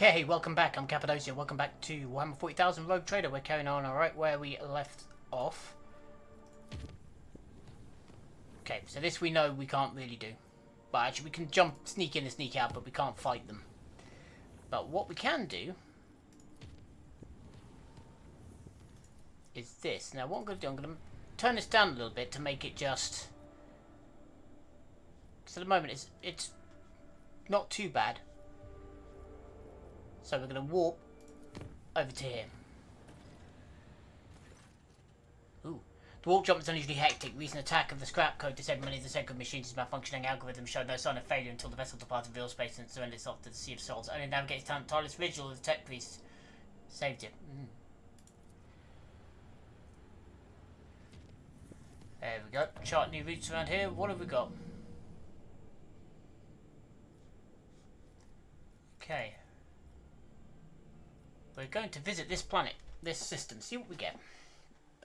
Okay, welcome back. I'm Cappadocia. Welcome back to Warhammer 40,000 Rogue Trader. We're carrying on right where we left off. Okay, so this we know we can't really do. But actually we can jump, sneak in and sneak out, but we can't fight them. But what we can do is this. Now what I'm going to do, I'm going to turn this down a little bit to make it just... So at the moment it's not too bad. So we're going to warp over to here. Ooh. The warp jump is unusually hectic. Recent attack of the scrap code disabled many of the sacred machines' malfunctioning algorithm showed no sign of failure until the vessel departed real space and surrendered itself to the Sea of Souls. Only navigates time tireless vigil of the tech priest saved it. There we go. Chart new routes around here. What have we got? Okay. We're going to visit this planet, this system, see what we get.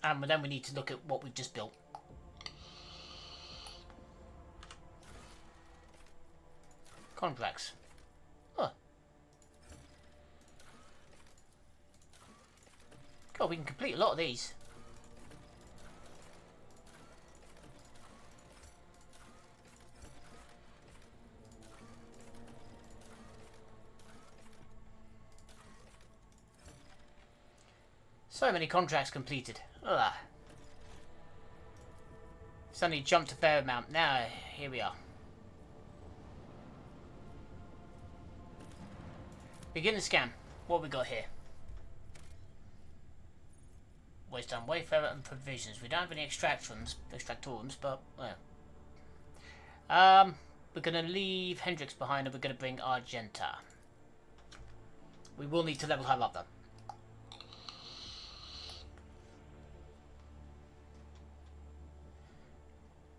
And then we need to look at what we've just built. Contracts. Huh. God, we can complete a lot of these. So many contracts completed. Ugh. Suddenly jumped a fair amount. Now, here we are. Begin the scan. What have we got here? Waste time, wayfarer and provisions. We don't have any extractorums, but well. We're gonna leave Hendrix behind and we're gonna bring Argenta. We will need to level her up though.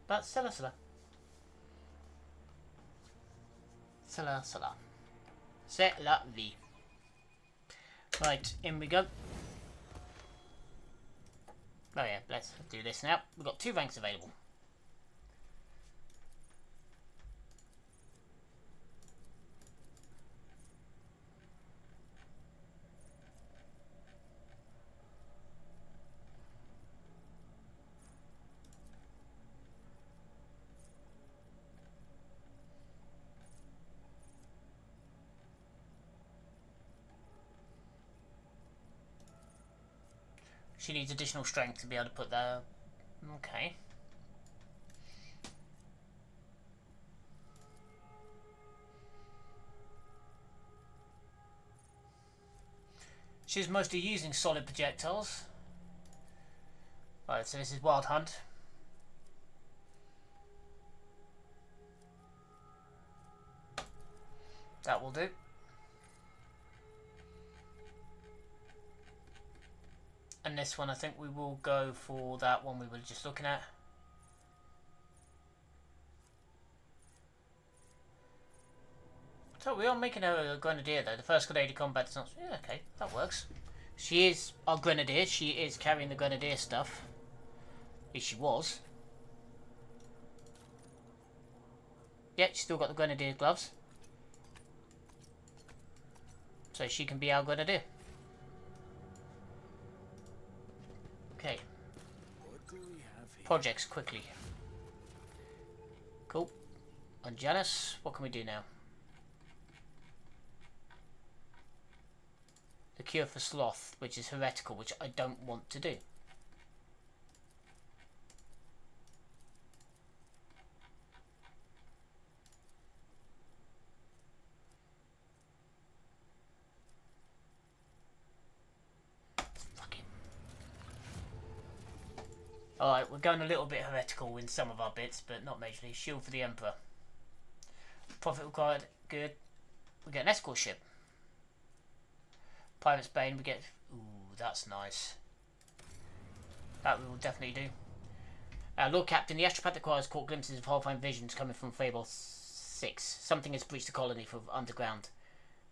But Sela. C'est la vie. Right, in we go. Oh yeah, let's do this now. We've got 2 ranks available. She needs additional strength to be able to put that. Okay. She's mostly using solid projectiles. Right, so this is Wild Hunt. That will do. And this one, I think we will go for that one we were just looking at. So we are making her a grenadier though. The first grenadier combat is not... Yeah, okay, that works. She is our grenadier. She is carrying the grenadier stuff. At least she was. Yep, she's still got the grenadier gloves. So she can be our grenadier. Okay. Projects quickly. Cool. And Janus, what can we do now? The cure for sloth, which is heretical, which I don't want to do. Alright, we're going a little bit heretical in some of our bits, but not majorly. Shield for the Emperor. Profit required, good. We get an escort ship. Pirate's Bane, we get... Ooh, that's nice. That we will definitely do. Lord Captain, the astropathic choirs caught glimpses of horrifying visions coming from Fable 6. Something has breached the colony from underground.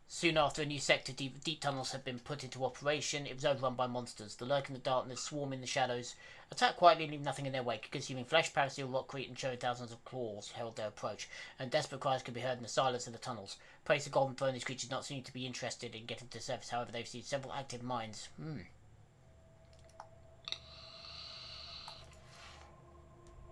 Soon after, a new sector deep tunnels had been put into operation. It was overrun by monsters. The lurk in the darkness, swarm in the shadows, attack quietly and leave nothing in their wake. Consuming flesh, parasite, rockcrete, and showed thousands of claws herald their approach, and desperate cries could be heard in the silence of the tunnels. Praise the golden throne, these creatures not seem to be interested in getting to the surface. However, they've seen several active mines.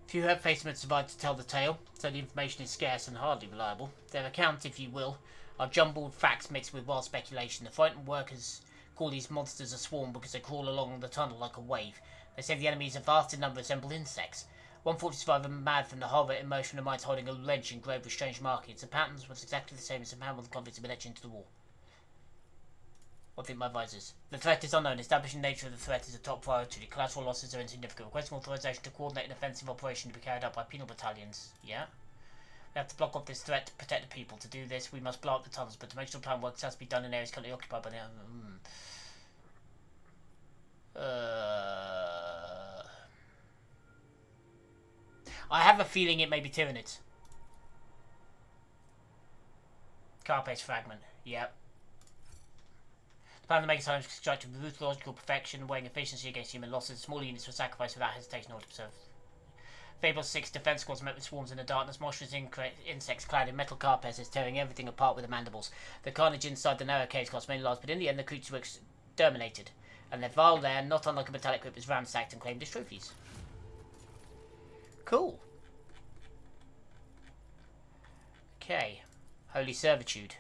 Few herb facements survived to tell the tale, so the information is scarce and hardly reliable. Their account, if you will, are jumbled facts mixed with wild speculation. The frightened workers call these monsters a swarm because they crawl along the tunnel like a wave. They say the enemies are vast in number, resemble insects. 145 are mad from the horror emotion of minds holding a wrench engraved with strange markings. The patterns was exactly the same as the handle the convicts had been etched into the wall. What think my advisors? The threat is unknown. Establishing the nature of the threat is a top priority. Collateral losses are insignificant. Requesting authorization to coordinate an offensive operation to be carried out by penal battalions. Yeah? We have to block off this threat to protect the people. To do this, we must blow up the tunnels, but to make sure the plan works, it has to be done in areas currently occupied by the... I have a feeling it may be Tyranids. Carapace fragment. Yep. The plan to make science constructed with logical perfection, weighing efficiency against human losses. Smaller units were sacrificed without hesitation or observe. Fable 6 defense squads met with swarms in the darkness. Monstrous insects clad in metal carapaces tearing everything apart with their mandibles. The carnage inside the narrow caves cost many lives, but in the end the creatures were exterminated, and their vile lair, not unlike a metallic whip, was ransacked and claimed as trophies. Cool. Okay. Holy Servitude.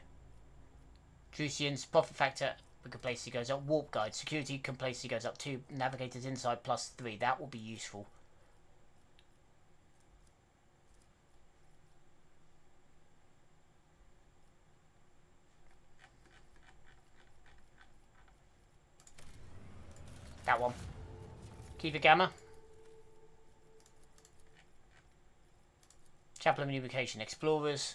Drusians, profit factor complacency goes up. Warp guide, security complacency goes up 2. Navigators insight +3. That will be useful. That one. Kiva Gamma. Chapel of Unification. Explorers.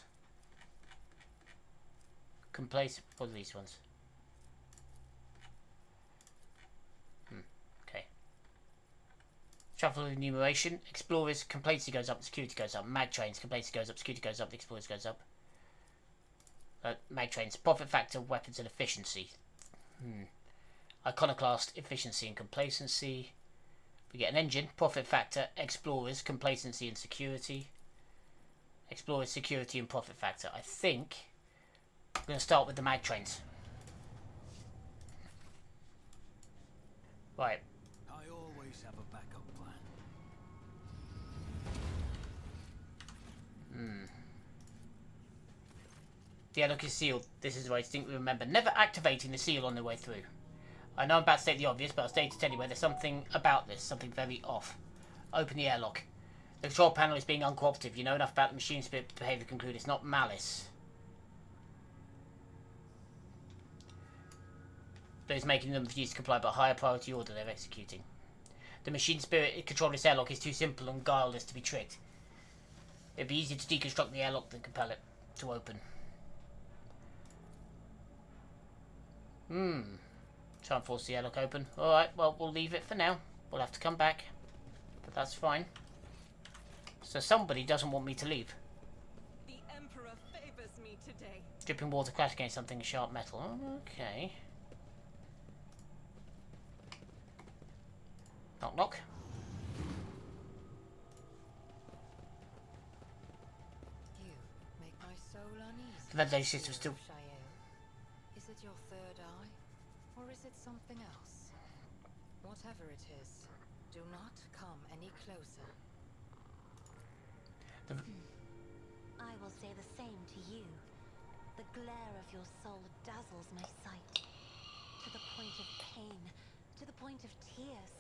Complacent. What are these ones? Okay. Chapel of Enumeration. Explorers. Complacency goes up. Security goes up. Mag trains. Complacency goes up. Security goes up. Explorers goes up. Mag trains. Profit factor. Weapons and efficiency. Iconoclast, efficiency and complacency. We get an engine, profit factor, explorers, complacency and security. Explorers, security and profit factor. I think I'm going to start with the mag trains. Right. I always have a backup plan. The airlock is sealed. This is where I distinctly remember never activating the seal on the way through. I know I'm about to state the obvious, but I'll stay to tell you where there's something about this, something very off. Open the airlock. The control panel is being uncooperative. You know enough about the machine spirit behavior to conclude it's not malice. But it's making them refuse to comply, but a higher priority order they're executing. The machine spirit controlling this airlock is too simple and guileless to be tricked. It'd be easier to deconstruct the airlock than compel it to open. Try and force the airlock open. Alright, well, we'll leave it for now. We'll have to come back. But that's fine. So somebody doesn't want me to leave. The Emperor favors me today. Dripping water clash against something sharp metal. Okay. Knock knock. You make my soul uneasy. The ventilation system still... Is it your third eye? Or is it something else? Whatever it is, do not come any closer. I will say the same to you. The glare of your soul dazzles my sight. To the point of pain, to the point of tears.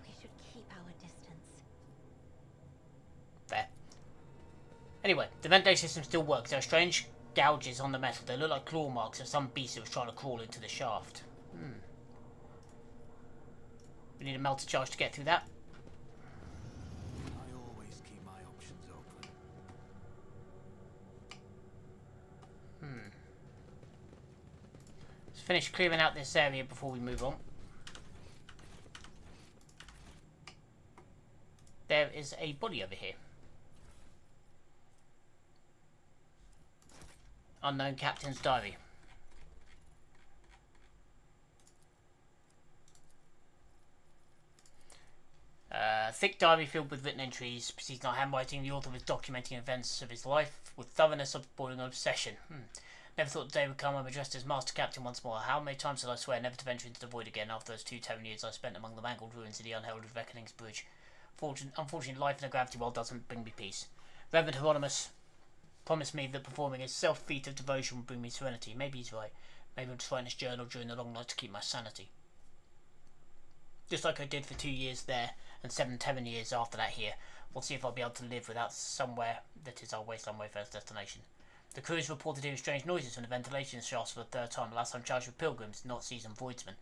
We should keep our distance. There. Anyway, the ventilation system still works. There are strange gouges on the metal. They look like claw marks of some beast that was trying to crawl into the shaft. We need a melter charge to get through that. I always keep my options open. Let's finish clearing out this area before we move on. There is a body over here. Unknown Captain's Diary. Thick diary filled with written entries, precedes not handwriting. The author was documenting events of his life with thoroughness of bordering on obsession. Never thought the day would come I'm addressed as Master Captain once more. How many times did I swear never to venture into the void again after those 2 terrible years I spent among the mangled ruins of the unheralded Reckoning's Bridge? Unfortunately, life in a gravity well doesn't bring me peace. Reverend Hieronymus promised me that performing a self-feat of devotion would bring me serenity. Maybe he's right. Maybe I'm just writing this journal during the long night to keep my sanity. Just like I did for 2 years there, and 7 years after that here. We'll see if I'll be able to live without somewhere that is our wasteland way first destination. The crew has reported hearing strange noises from the ventilation shafts for the 3rd time. The last time charged with pilgrims, not seasoned voidsmen.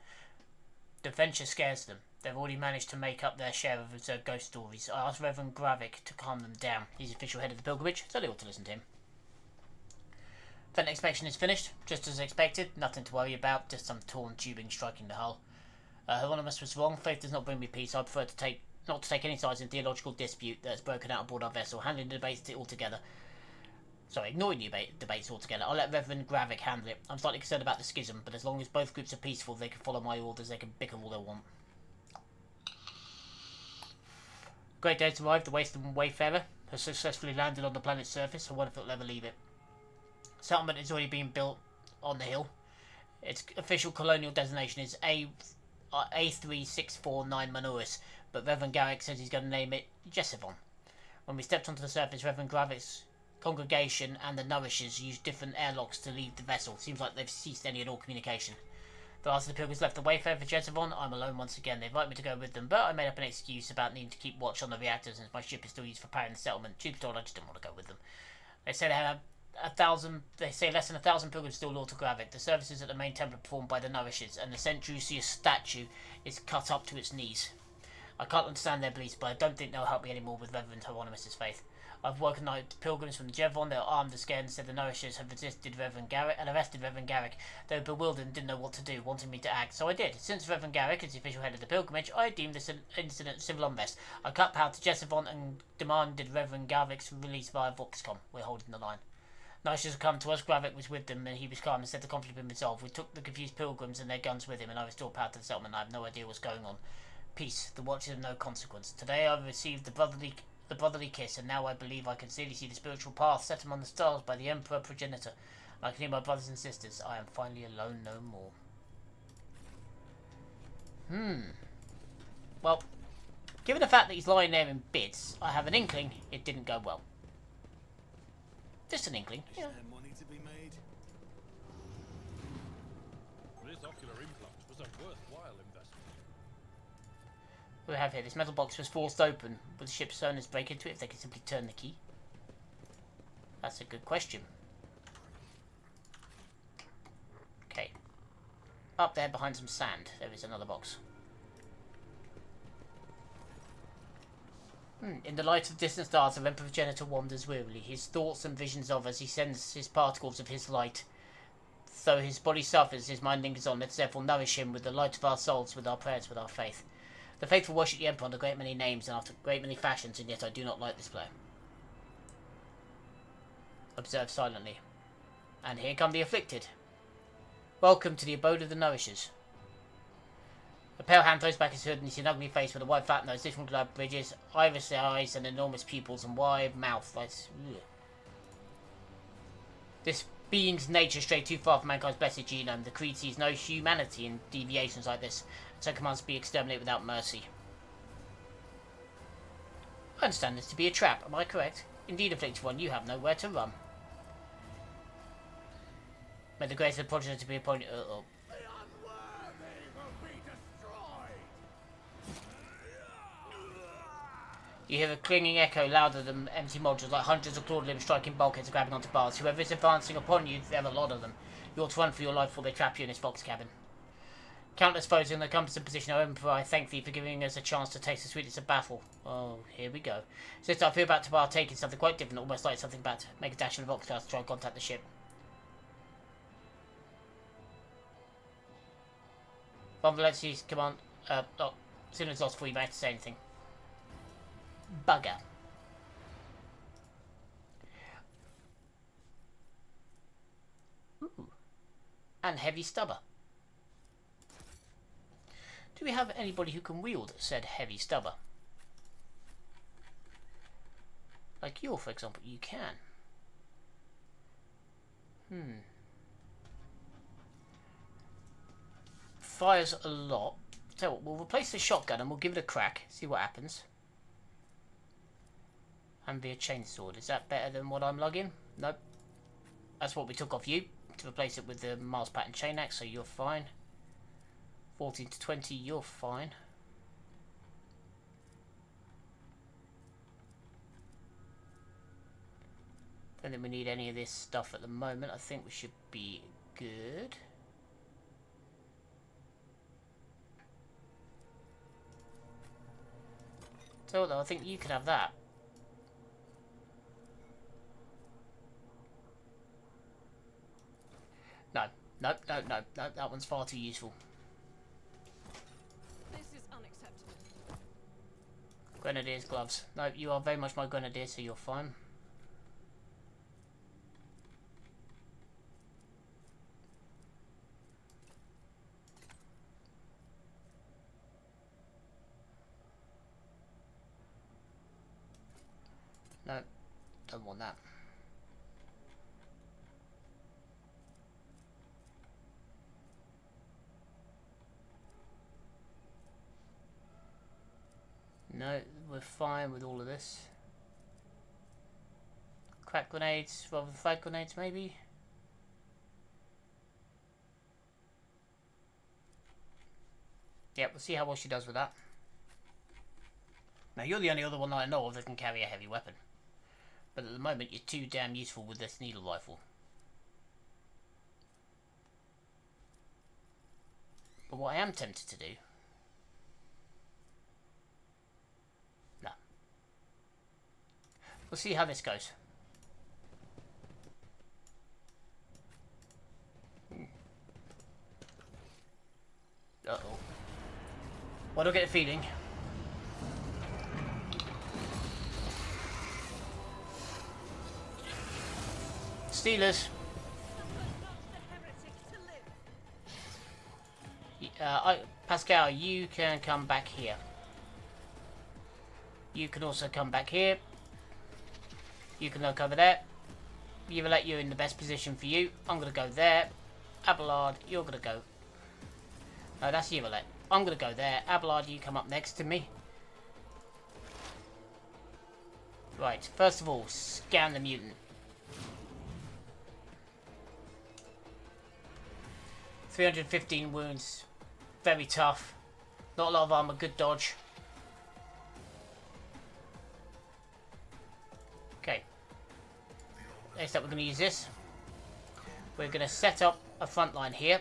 The adventure scares them. They've already managed to make up their share of absurd ghost stories. I asked Reverend Gravik to calm them down. He's the official head of the pilgrimage, so they ought to listen to him. Vent inspection is finished, just as expected. Nothing to worry about, just some torn tubing striking the hull. Hieronymus was wrong. Faith does not bring me peace. I prefer not to take any sides in theological dispute that has broken out aboard our vessel. Handling the debates altogether. Sorry, ignoring the debates altogether. I'll let Reverend Gravik handle it. I'm slightly concerned about the schism, but as long as both groups are peaceful, they can follow my orders. They can bicker all they want. Great day to arrive. The Wasteland Wayfarer has successfully landed on the planet's surface. I wonder if it'll ever leave it. Settlement is already being built on the hill. Its official colonial designation is A3649 Manoris, but Reverend Garrick says he's going to name it Jessivon. When we stepped onto the surface, Reverend Gravik's congregation and the Nourishers used different airlocks to leave the vessel. Seems like they've ceased any and all communication. The last of the pilgrims left the Wayfarer for Jessivon. I'm alone once again. They invite me to go with them, but I made up an excuse about needing to keep watch on the reactors since my ship is still used for powering the settlement. Truth be told, I just didn't want to go with them. They say they have less than 1,000 pilgrims still loyal to Gravik. The services at the main temple are performed by the Nourishers, and the St. Drusius statue is cut up to its knees. I can't understand their beliefs, but I don't think they'll help me anymore with Reverend Hieronymus' faith. I've woken up pilgrims from the Jevon. They are armed and scared and said the Nourishers have arrested Reverend Garrick. They were bewildered and didn't know what to do, wanting me to act, so I did. Since Reverend Garrick is the official head of the pilgrimage, I deemed this an incident of civil unrest. I cut power to Jessivon and demanded Reverend Garrick's release via Voxcom. We're holding the line. Nourishers have come to us. Gravik was with them and he was calm and said the conflict had been resolved. We took the confused pilgrims and their guns with him and I restored power to the settlement. I have no idea what's going on. Peace. The watch is of no consequence. Today I received the brotherly kiss, and now I believe I can clearly see the spiritual path set among the stars by the Emperor Progenitor. I can hear my brothers and sisters. I am finally alone no more. Well, given the fact that he's lying there in bits, I have an inkling it didn't go well. Just an inkling. Is there money to be made? This ocular implant was a worthwhile investment. What do we have here? This metal box was forced open. Would the ship's owners break into it if they could simply turn the key? That's a good question. Okay. Up there behind some sand, there is another box. In the light of distant stars, the Emperor Progenitor wanders wearily, his thoughts and visions of as he sends his particles of his light. Though his body suffers, his mind lingers on. Let's therefore nourish him with the light of our souls, with our prayers, with our faith. The faithful worship the Emperor under a great many names and after a great many fashions, and yet I do not like this player. Observe silently. And here come the afflicted. Welcome to the abode of the Nourishers. A pale hand throws back his hood and you see an ugly face with a wide flat nose, different glad bridges, iris eyes and enormous pupils and wide mouth. This being's nature strayed too far from mankind's blessed genome. The creed sees no humanity in deviations like this, and so commands to be exterminated without mercy. I understand this to be a trap, am I correct? Indeed, afflicted one, you have nowhere to run. May the grace of the progenitor be appointed. You hear a clinging echo louder than empty modules, like hundreds of clawed limbs striking bulkheads and grabbing onto bars. Whoever is advancing upon you, there are a lot of them. You ought to run for your life before they trap you in this box cabin. Countless foes in the compass and position, O Emperor, I thank thee for giving us a chance to taste the sweetness of battle. Oh, here we go. Since I feel about to partake in something quite different, almost like something about to make a dash in the box class to try and contact the ship. Von Valenci's command. Signal's lost before you manage to say anything. Bugger. And heavy stubber. Do we have anybody who can wield said heavy stubber? Like you, for example, you can. Fires a lot. So what, we'll replace the shotgun and we'll give it a crack. See what happens. And be a chainsword. Is that better than what I'm lugging? Nope. That's what we took off you to replace it with the Mars pattern chain axe, so you're fine. 14 to 20, you're fine. Don't think we need any of this stuff at the moment. I think we should be good. So though, I think you can have that. No, that one's far too useful. This is unacceptable. Grenadier's gloves. No, you are very much my grenadier, so you're fine. No, don't want that. No, we're fine with all of this. Crack grenades rather than frag grenades, maybe? Yep, we'll see how well she does with that. Now, you're the only other one that I know of that can carry a heavy weapon. But at the moment, you're too damn useful with this needle rifle. But what I am tempted to do... No. We'll see how this goes. Uh-oh. Why do I get a feeling? Steelers. Pascal, you can come back here. You can also come back here. You can look over there. Yvelette, you're in the best position for you. I'm going to go there. Abelard, you're going to go. No, that's Yvelette. I'm going to go there. Abelard, you come up next to me. Right, first of all, scan the mutant. 315 wounds. Very tough. Not a lot of armor, good dodge. Okay. Next up, we're going to use this. We're going to set up a front line here.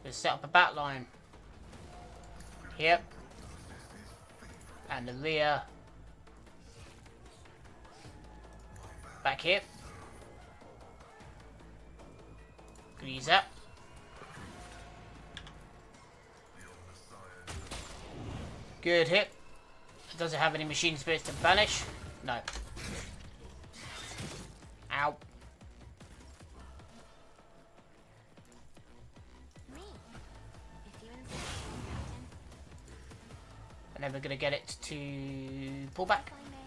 We'll set up a back line here. And the rear back here. Gonna use that. Good hit. Does it have any machine spirits to banish? No. Ow. Me, if you insist, Captain. And then we're gonna get it to pull back. If I may.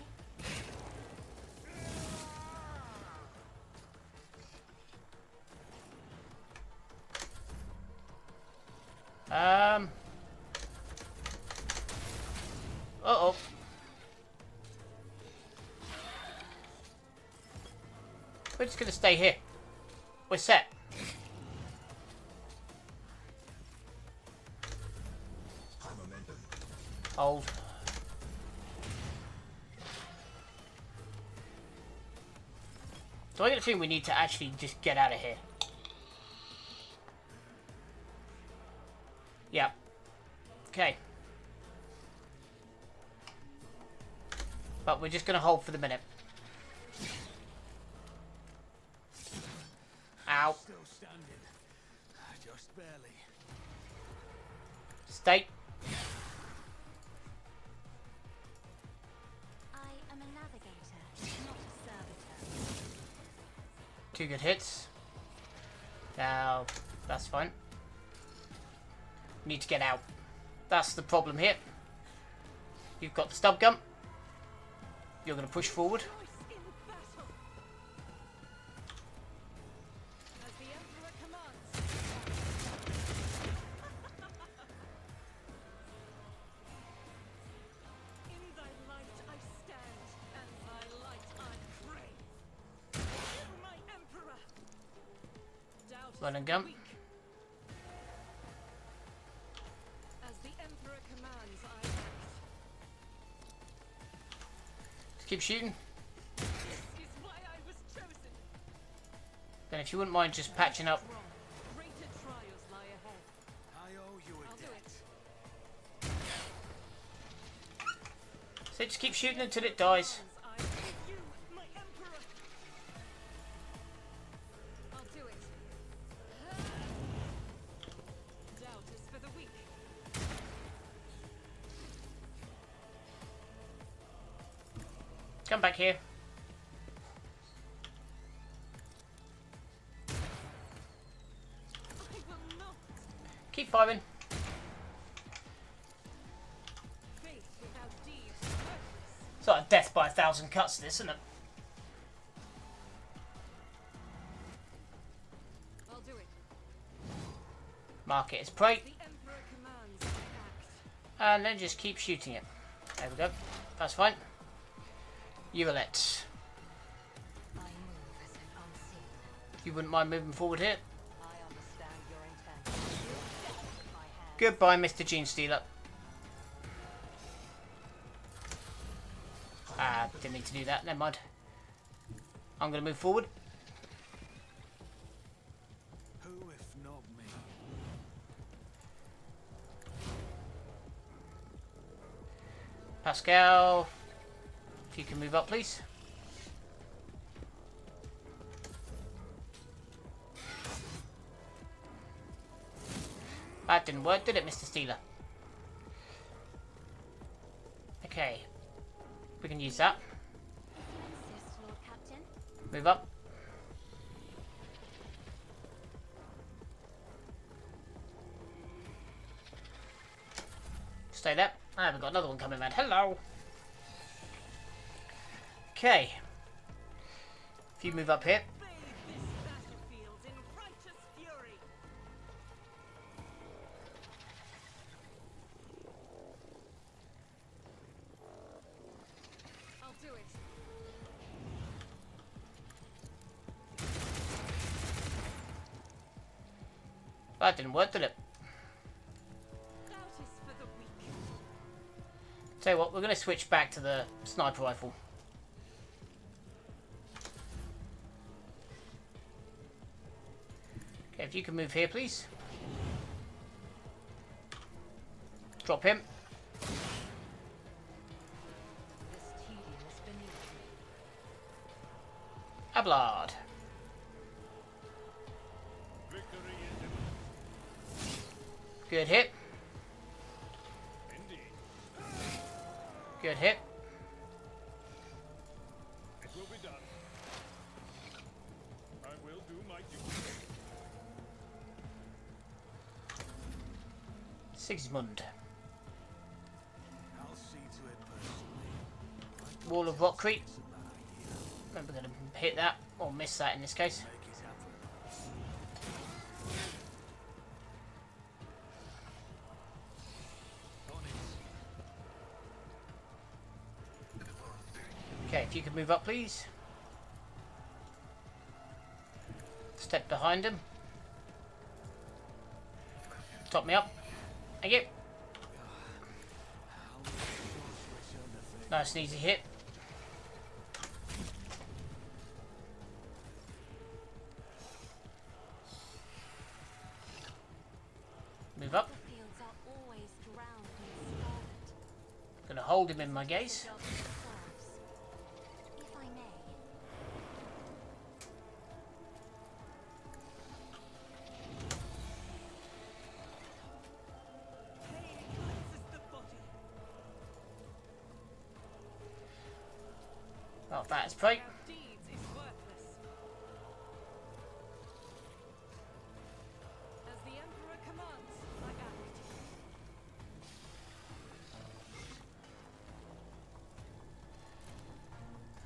Uh-oh. We're just gonna stay here. We're set. Hold. So I get a feeling we need to actually just get out of here. Yeah. Okay. But we're just going to hold for the minute. Ow. Still standing. Just barely. Stay. I am a navigator, not a servitor. 2 good hits. Now, that's fine. Need to get out. That's the problem here. You've got the stub gun. You're going to push forward. Run and gun. As the Emperor commands, I act. Just keep shooting. This is why I was chosen. Then if you wouldn't mind just patching up. Greater trials lie ahead. I owe you a I'll do debt. it. So just keep shooting until it dies. I give you, my Emperor. I'll do it. Doubt is for the weak. Come back here. I will not. Keep firing. Faith without deeds is worthless. It's like a death by 1,000 cuts, this, isn't it? I'll do it. Mark it as prey. The Emperor commands, I act. And then just keep shooting it. There we go. That's fine. You will let. I move as if unseen. You wouldn't mind moving forward here. I understand your intent. My hand. Goodbye, Mr. Gene Stealer. Ah, didn't need to do that. Never mind. I'm going to move forward. Who if not me? Pascal, if you can move up, please. That didn't work, did it, Mr. Stealer? Okay. We can use that. Insist, Lord Captain. Move up. Stay there. Ah, we've got another one coming around. Hello. Okay. If you move up here. Bathe this battlefield in righteous fury. I'll do it. That didn't work, did it? Doubt is for the weak. Tell you what, we're going to switch back to the sniper rifle. Okay, if you can move here, please. Drop him. This tedium is beneath me. Ablard. Victory is imminent. Good hit. Indeed. Good hit. It will be done. I will do my duty. Sigismund. I'll see to it personally. Wall of Rockcrete. It's about a year. Remember, going to hit that or miss that in this case. Make it happen. On it. Okay, if you could move up, please. Step behind him. Top me up. Thank you. How will the switch on the thing? Nice and easy hit. Move up. Battlefields are always drowned in scarlet. Gonna hold him in my gaze. Job serves. If I may. Pain cleanses the body. Oh, that is prey. Without deeds is worthless.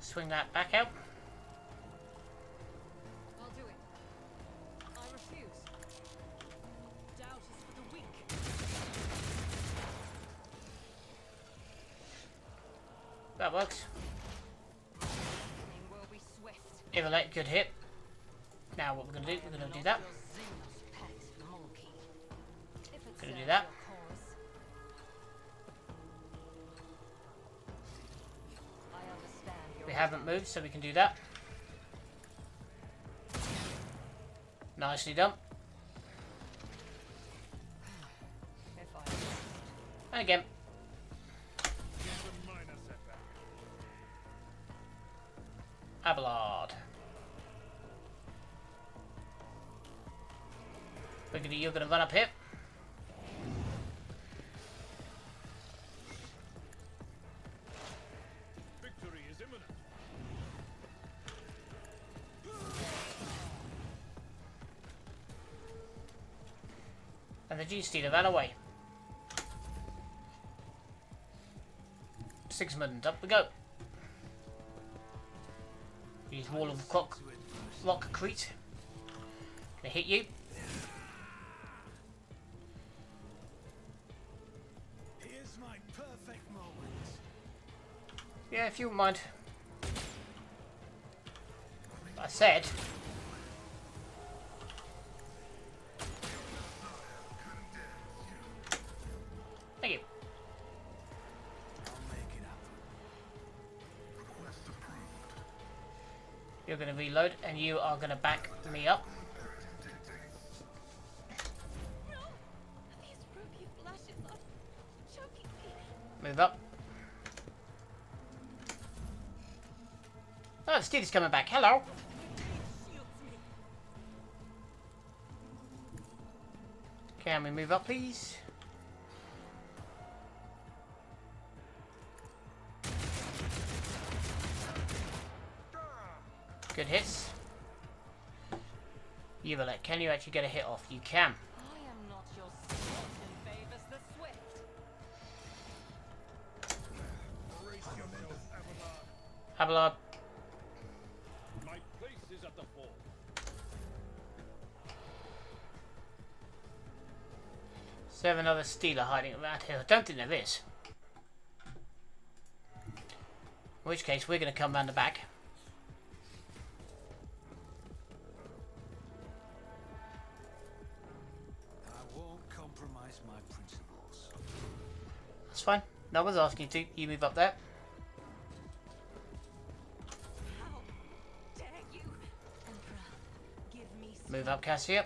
Swing that back out. I'll do it. I refuse. Doubt is for the weak. That works. Lightning will be swift. Evaluate, good hit. Now what we're going to do, we're going to do that. Gonna do that. We haven't moved, so we can do that. Nicely done. And again. Just a minor setback. Abelard. You're gonna run up here. Victory is imminent. And the G-Stealer ran away. Sigismund, up we go. Use Wall of Rockcrete. Gonna hit you. Here's my perfect moment. Yeah, if you wouldn't mind. I said. Thank you. I'll make it happen. You're going to reload, and you are going to back me up. No! These ruby flashes are choking me. Move up. Oh, the Steeler's coming back. Hello. Shields me. Can we move up, please? Good hits. Yuvalek, can you actually get a hit off? You can. I am not your sword and favors the swift. Brace yourself, Abelard. Abelard. My place is at the fore. Is there another Steeler hiding around here? I don't think there is. In which case, we're going to come round the back. I won't compromise my principles. That's fine. No one's asking you to. You move up there. How dare you? Emperor, give me Move up, Cassia.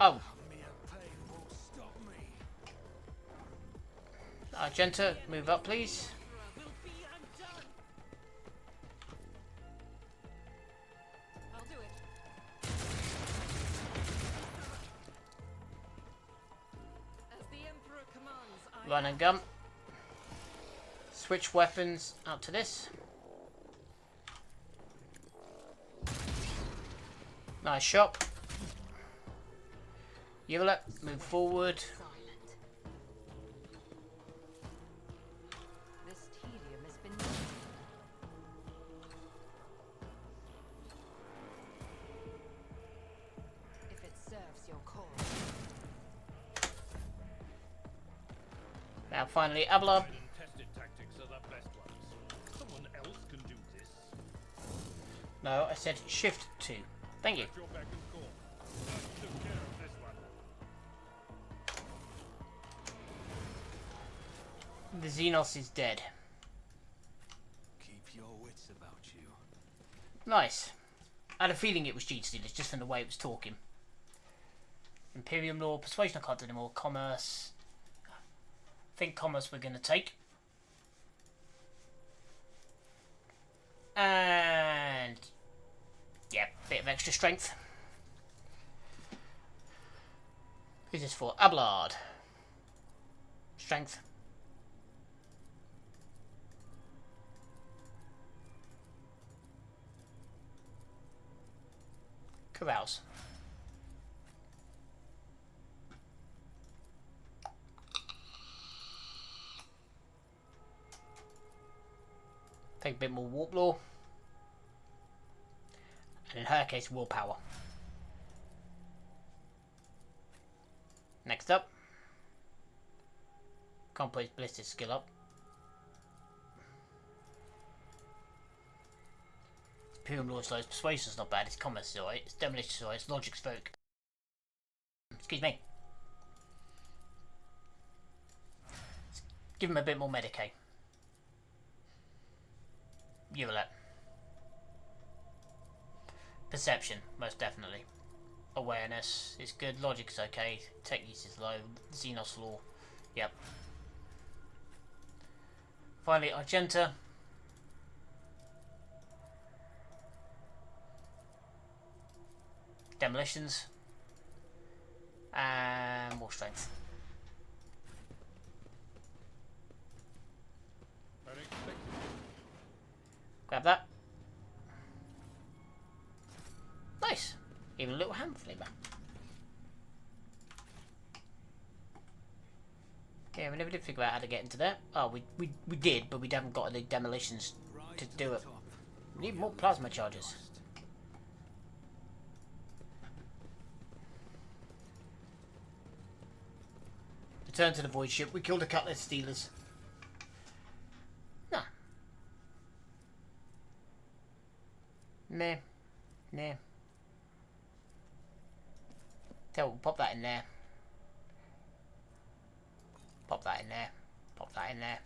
Oh, Mere pain won't stop me. Argenta, move up, please. will be undone. I'll do it. As the Emperor commands, I Run and gun. Switch weapons up to this. Nice shot. Yuvalek, move forward. silent. This tedium has been needed. If it serves your cause. Now finally, Abelard. Tried and tested tactics are the best ones. Someone else can do this. No, I said shift 2. Thank you. At your beck and call. I took care of this one. The Xenos is dead. Keep your wits about you. Nice. I had a feeling it was G-Stealers just from the way it was talking. Imperium Law, Persuasion I can't do anymore. Commerce. I think Commerce we're going to take. And... yeah, bit of extra strength. Who's this for? Abelard. Strength. Carouse. Take a bit more warp lore. And in her case, willpower. Next up. Can't put his ballistic skill up. Imperial Law slow. Persuasion's not bad. It's Commissar. It's Demolition slow. It's Logic's very. Excuse me. Let's give him a bit more Medicaid. Ulet. Perception, most definitely. Awareness is good. Logic's okay. Tech use is low. Xenos Law. Yep. Finally, Argenta. Demolitions. And more strength. Unexpected. Grab that. Nice. Even a little hand flavor. Yeah, we never did figure out how to get into there. Oh, we did, but we haven't got any demolitions Right to to do the it. top. We need more plasma charges. Return to the void ship. We killed a couple of stealers. Nah. Meh. Nah. Tell, we'll pop that in there. Pop that in there. Pop that in there.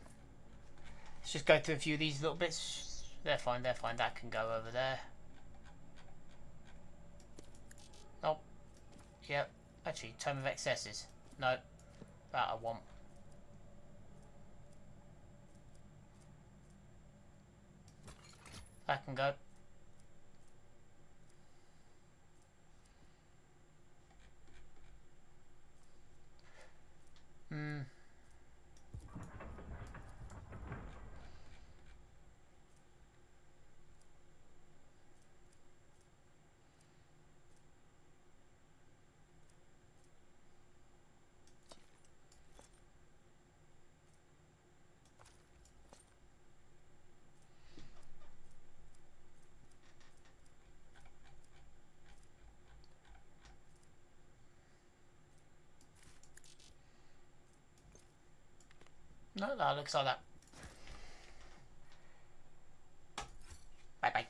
Let's just go through a few of these little bits. They're fine, they're fine. That can go over there. Nope. Yep. Actually, Tome of Excesses. No. That I want. That can go. Hmm. No, that looks like that. Bye bye.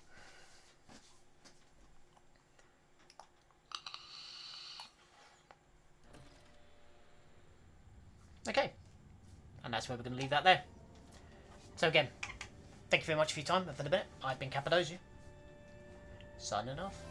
Okay. And that's where we're going to leave that there. So again, thank you very much for your time and for the minute. I've been Cappadocia. Signing off.